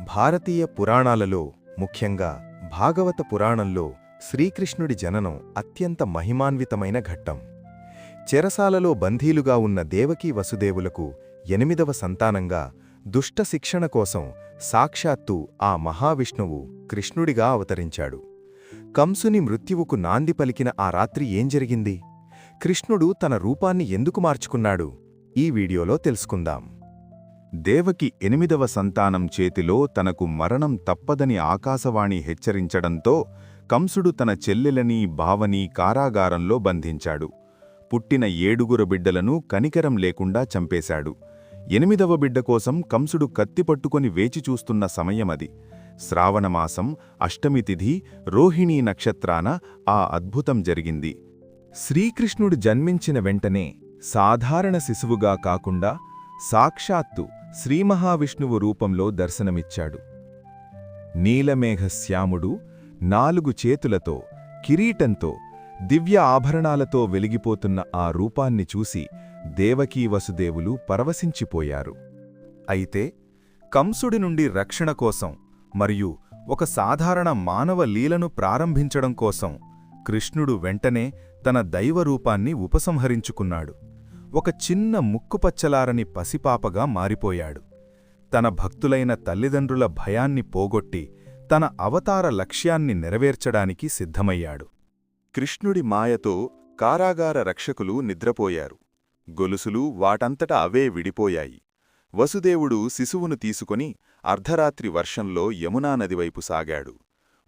భారతీయ పురాణాలలో ముఖ్యంగా భాగవత పురాణంలో శ్రీకృష్ణుడి జననం అత్యంత మహిమాన్వితమైన ఘట్టం. చెరసాలలో బందీలుగా ఉన్న దేవకీ వసుదేవులకు 8వ సంతానంగా దుష్ట శిక్షణ కోసం సాక్షాత్తు ఆ మహావిష్ణువు కృష్ణుడిగా అవతరించాడు. కంసుని మృత్యువుకు నాంది పలికిన ఆ రాత్రి ఏం జరిగింది? కృష్ణుడు తన రూపాన్ని ఎందుకు మార్చుకున్నాడు? ఈ వీడియోలో తెలుసుకుందాం. దేవకి 8వ సంతానం చేతిలో తనకు మరణం తప్పదని ఆకాశవాణి హెచ్చరించడంతో కంసుడు తన చెల్లెలని బావని కారాగారంలో బంధించాడు. పుట్టిన 7 బిడ్డలను కనికరం లేకుండా చంపేశాడు. 8వ బిడ్డ కోసం కంసుడు కత్తిపట్టుకొని వేచి చూస్తున్న సమయమది. శ్రావణమాసం అష్టమి తిథి రోహిణీ నక్షత్రాన ఆ అద్భుతం జరిగింది. శ్రీకృష్ణుడు జన్మించిన వెంటనే సాధారణ శిశువుగా కాకుండా సాక్షాత్తు శ్రీమహావిష్ణువు రూపంలో దర్శనమిచ్చాడు. నీలమేఘశ్యాముడు 4 చేతులతో కిరీటంతో దివ్య ఆభరణాలతో వెలిగిపోతున్న ఆ రూపాన్ని చూసి దేవకీ వసుదేవులు పరవశించిపోయారు. అయితే కంసుడి నుండి రక్షణ కోసం మరియు ఒక సాధారణ మానవ లీలను ప్రారంభించడం కోసం కృష్ణుడు వెంటనే తన దైవరూపాన్ని ఉపసంహరించుకున్నాడు. ఒక చిన్న ముక్కుపచ్చలారని పసిపాపగా మారిపోయాడు. తన భక్తులైన తల్లిదండ్రుల భయాన్ని పోగొట్టి తన అవతార లక్ష్యాన్ని నెరవేర్చడానికి సిద్ధమయ్యాడు. కృష్ణుడి మాయతో కారాగార రక్షకులు నిద్రపోయారు. గొలుసులు వాటంతట అవే విడిపోయాయి. వసుదేవుడు శిశువును తీసుకొని అర్ధరాత్రి వర్షంలో యమునా నదివైపు సాగాడు.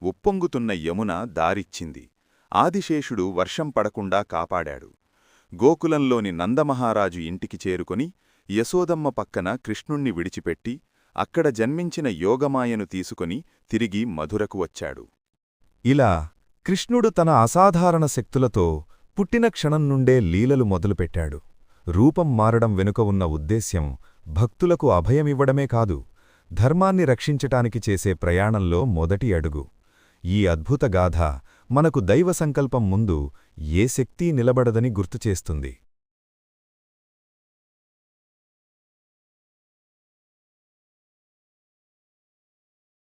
ఉప్పొంగుతున్న యమున దారిచ్చింది. ఆదిశేషుడు వర్షం పడకుండా కాపాడాడు. గోకులంలోని నందమహారాజు ఇంటికి చేరుకొని యశోదమ్మ పక్కన కృష్ణుణ్ణి విడిచిపెట్టి అక్కడ జన్మించిన యోగమాయను తీసుకొని తిరిగి మధురకు వచ్చాడు. ఇలా కృష్ణుడు తన అసాధారణ శక్తులతో పుట్టిన క్షణం నుండే లీలలు మొదలుపెట్టాడు. రూపం మారడం వెనుక ఉన్న ఉద్దేశ్యం భక్తులకు అభయమివ్వడమే కాదు, ధర్మాన్ని రక్షించటానికి చేసే ప్రయాణంలో మొదటి అడుగు. ఈ అద్భుత గాథ మనకు దైవ సంకల్పం ముందు ఏ శక్తీ నిలబడదని గుర్తుచేస్తుంది.